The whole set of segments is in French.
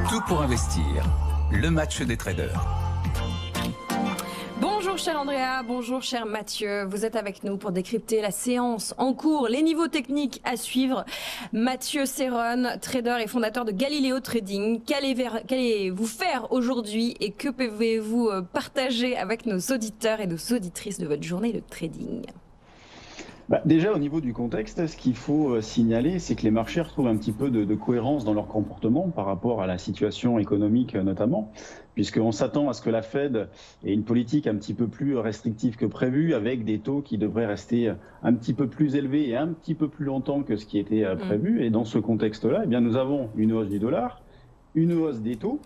Tout pour investir. Le match des traders. Bonjour cher Andrea, bonjour cher Mathieu, vous êtes avec nous pour décrypter la séance en cours, les niveaux techniques à suivre. Mathieu Serron, trader et fondateur de Galileo Trading, qu'allez-vous faire aujourd'hui et que pouvez-vous partager avec nos auditeurs et nos auditrices de votre journée de trading ? Déjà, au niveau du contexte, ce qu'il faut signaler, c'est que les marchés retrouvent un petit peu de cohérence dans leur comportement par rapport à la situation économique notamment, puisqu'on s'attend à ce que la Fed ait une politique un petit peu plus restrictive que prévu, avec des taux qui devraient rester un petit peu plus élevés et un petit peu plus longtemps que ce qui était prévu. Et dans ce contexte-là, eh bien, nous avons une hausse du dollar, une hausse des taux,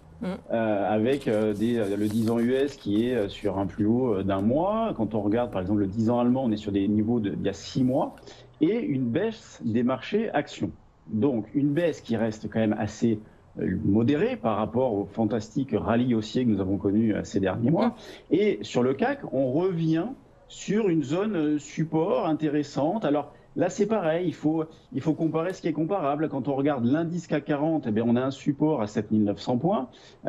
avec le 10 ans US qui est sur un plus haut d'un mois. Quand on regarde par exemple le 10 ans allemand, on est sur des niveaux d'il y a 6 mois, et une baisse des marchés actions. Donc une baisse qui reste quand même assez modérée par rapport au fantastique rallye haussier que nous avons connu ces derniers mois. Et sur le CAC, on revient sur une zone support intéressante. Alors là, c'est pareil, il faut comparer ce qui est comparable. Quand on regarde l'indice CAC 40, eh bien, on a un support à 7900 points.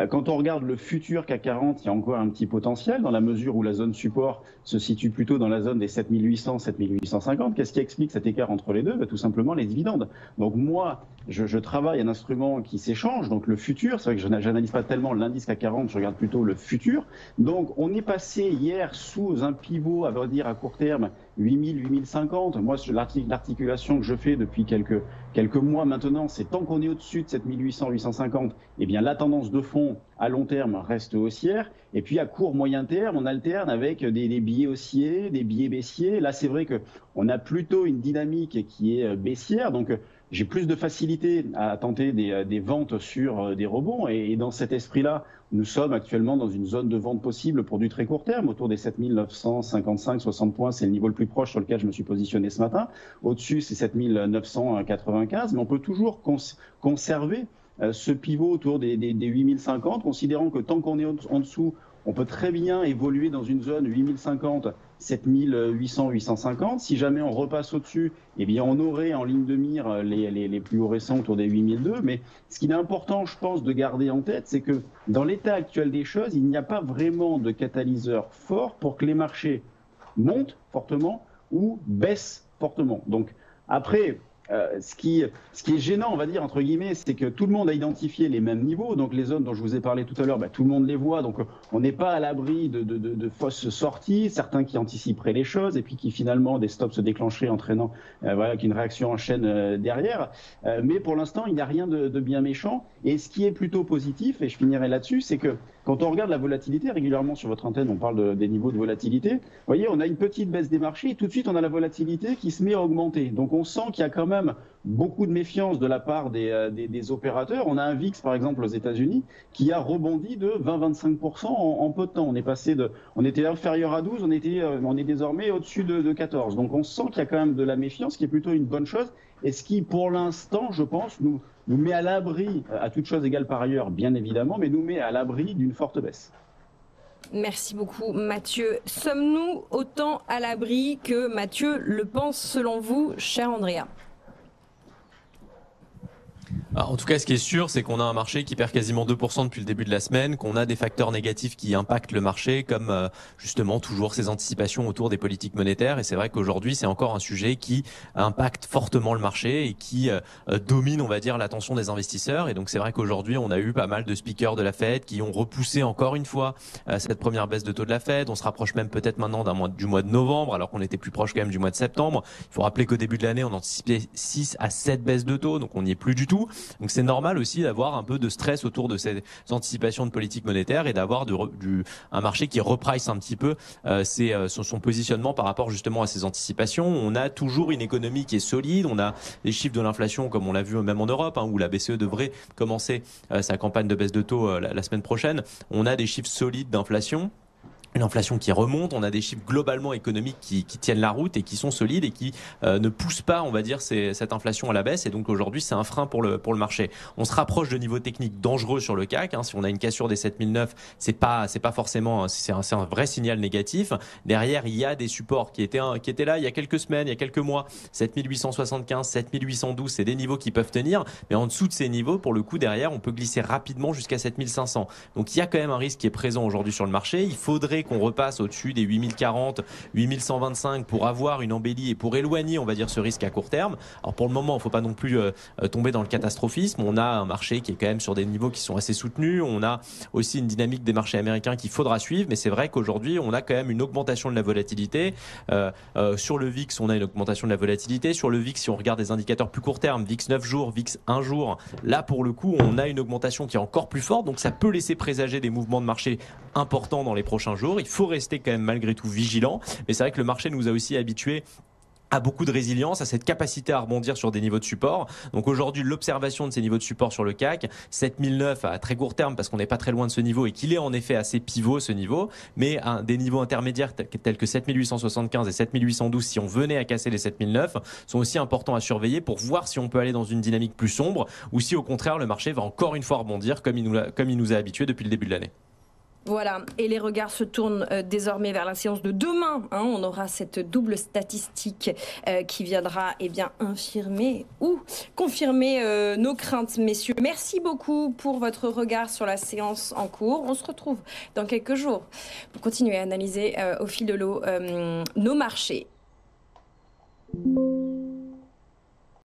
Quand on regarde le futur CAC 40, il y a encore un petit potentiel dans la mesure où la zone support se situe plutôt dans la zone des 7800, 7850. Qu'est-ce qui explique cet écart entre les deux ? Tout simplement les dividendes. Donc moi, je travaille un instrument qui s'échange, donc le futur. C'est vrai que je n'analyse pas tellement l'indice CAC 40, je regarde plutôt le futur. Donc on est passé hier sous un pivot, à vrai dire, à court terme, 8000, 8050. Moi, l'articulation que je fais depuis quelques mois maintenant, c'est tant qu'on est au-dessus de 7800, 850, eh bien la tendance de fond à long terme reste haussière. Et puis à court, moyen terme, on alterne avec des billets haussiers, des billets baissiers. Là, c'est vrai qu'on a plutôt une dynamique qui est baissière. Donc j'ai plus de facilité à tenter des ventes sur des rebonds. Et dans cet esprit-là, nous sommes actuellement dans une zone de vente possible pour du très court terme, autour des 7955, 60 points. C'est le niveau le plus proche sur lequel je me suis positionné ce matin. Au-dessus, c'est 7995. Mais on peut toujours conserver ce pivot autour des 8050, considérant que tant qu'on est en dessous, on peut très bien évoluer dans une zone 8050, 7800, 850. Si jamais on repasse au-dessus, eh bien on aurait en ligne de mire les plus hauts récents autour des 8002. Mais ce qu'il est important, je pense, de garder en tête, c'est que dans l'état actuel des choses, il n'y a pas vraiment de catalyseur fort pour que les marchés montent fortement ou baissent fortement. Donc après, ce qui est gênant, on va dire, entre guillemets, c'est que tout le monde a identifié les mêmes niveaux. Donc les zones dont je vous ai parlé tout à l'heure, tout le monde les voit. Donc on n'est pas à l'abri de fausses sorties, certains qui anticiperaient les choses et puis qui finalement des stops se déclencheraient entraînant qu'une réaction en chaîne derrière. Mais pour l'instant, il n'y a rien de bien méchant. Et ce qui est plutôt positif, et je finirai là-dessus, c'est que quand on regarde la volatilité, régulièrement sur votre antenne, on parle des niveaux de volatilité. Vous voyez, on a une petite baisse des marchés et tout de suite, on a la volatilité qui se met à augmenter. Donc, on sent qu'il y a quand même beaucoup de méfiance de la part des opérateurs. On a un VIX, par exemple, aux États-Unis, qui a rebondi de 20-25% en peu de temps. On était inférieur à 12, on est désormais au-dessus de 14. Donc, on sent qu'il y a quand même de la méfiance, ce qui est plutôt une bonne chose. Et ce qui, pour l'instant, je pense, nous met à l'abri, à toute chose égale par ailleurs, bien évidemment, mais nous met à l'abri d'une forte baisse. Merci beaucoup Mathieu. Sommes-nous autant à l'abri que Mathieu le pense selon vous, cher Andrea ? Alors, en tout cas, ce qui est sûr, c'est qu'on a un marché qui perd quasiment 2% depuis le début de la semaine, qu'on a des facteurs négatifs qui impactent le marché, comme justement toujours ces anticipations autour des politiques monétaires. Et c'est vrai qu'aujourd'hui, c'est encore un sujet qui impacte fortement le marché et qui domine, on va dire, l'attention des investisseurs. Et donc, c'est vrai qu'aujourd'hui, on a eu pas mal de speakers de la Fed qui ont repoussé encore une fois cette première baisse de taux de la Fed. On se rapproche même peut-être maintenant du mois de novembre, alors qu'on était plus proche quand même du mois de septembre. Il faut rappeler qu'au début de l'année, on anticipait 6 à 7 baisses de taux, donc on n'y est plus du tout. Donc c'est normal aussi d'avoir un peu de stress autour de ces anticipations de politique monétaire et d'avoir un marché qui reprice un petit peu son positionnement par rapport justement à ces anticipations. On a toujours une économie qui est solide, on a les chiffres de l'inflation comme on l'a vu même en Europe, où la BCE devrait commencer sa campagne de baisse de taux la semaine prochaine. On a des chiffres solides d'inflation. une inflation qui remonte, on a des chiffres globalement économiques qui tiennent la route et qui sont solides et qui ne poussent pas, on va dire, cette inflation à la baisse. Et donc aujourd'hui, c'est un frein pour le marché. On se rapproche de niveaux techniques dangereux sur le CAC. Si on a une cassure des 7009, c'est pas forcément, c'est un vrai signal négatif. Derrière, il y a des supports qui étaient là il y a quelques semaines, il y a quelques mois. 7875, 7812, c'est des niveaux qui peuvent tenir. Mais en dessous de ces niveaux, pour le coup, derrière, on peut glisser rapidement jusqu'à 7500. Donc il y a quand même un risque qui est présent aujourd'hui sur le marché. Il faudrait qu'on repasse au-dessus des 8040, 8125 pour avoir une embellie et pour éloigner, on va dire, ce risque à court terme. Alors pour le moment, il ne faut pas non plus tomber dans le catastrophisme. On a un marché qui est quand même sur des niveaux qui sont assez soutenus. On a aussi une dynamique des marchés américains qu'il faudra suivre. Mais c'est vrai qu'aujourd'hui, on a quand même une augmentation de la volatilité. Sur le VIX, on a une augmentation de la volatilité. Sur le VIX, si on regarde des indicateurs plus court terme, VIX 9 jours, VIX 1 jour, là pour le coup, on a une augmentation qui est encore plus forte. Donc ça peut laisser présager des mouvements de marché importants dans les prochains jours. Il faut rester quand même malgré tout vigilant. Mais c'est vrai que le marché nous a aussi habitués à beaucoup de résilience, à cette capacité à rebondir sur des niveaux de support. Donc aujourd'hui, l'observation de ces niveaux de support sur le CAC, 7009 à très court terme parce qu'on n'est pas très loin de ce niveau et qu'il est en effet assez pivot ce niveau, mais à des niveaux intermédiaires tels que 7875 et 7812, si on venait à casser les 7009, sont aussi importants à surveiller pour voir si on peut aller dans une dynamique plus sombre ou si au contraire le marché va encore une fois rebondir comme il nous a habitués depuis le début de l'année. Voilà, et les regards se tournent désormais vers la séance de demain. On aura cette double statistique qui viendra infirmer ou confirmer nos craintes, messieurs. Merci beaucoup pour votre regard sur la séance en cours. On se retrouve dans quelques jours pour continuer à analyser au fil de l'eau nos marchés.